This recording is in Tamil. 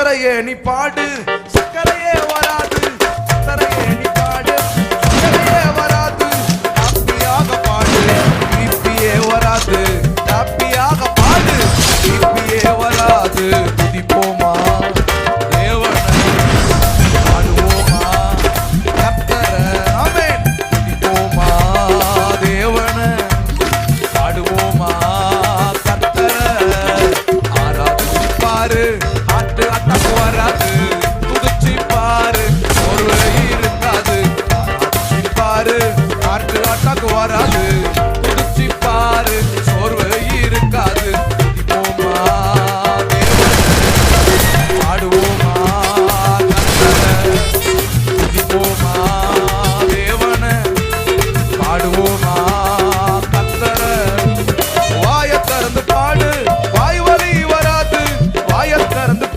கத்தரையே நீ பாடு, சக்கரையே வராது. கத்தரையே நீ பாடு, சக்கரையே வராது. ஹாப்பியாக பாடு, பிபியே வராது. ஹாப்பியாக பாடு, பிபியே வராது. துதிப்போமா தேவனை, பாடுவோமா கத்தரை. ஆமென். துதிப்போமா தேவனை, பாடுவோமா கத்தரை. ஆராதிப்பாரு, ஆட்டு அட்டாக்கு வராது.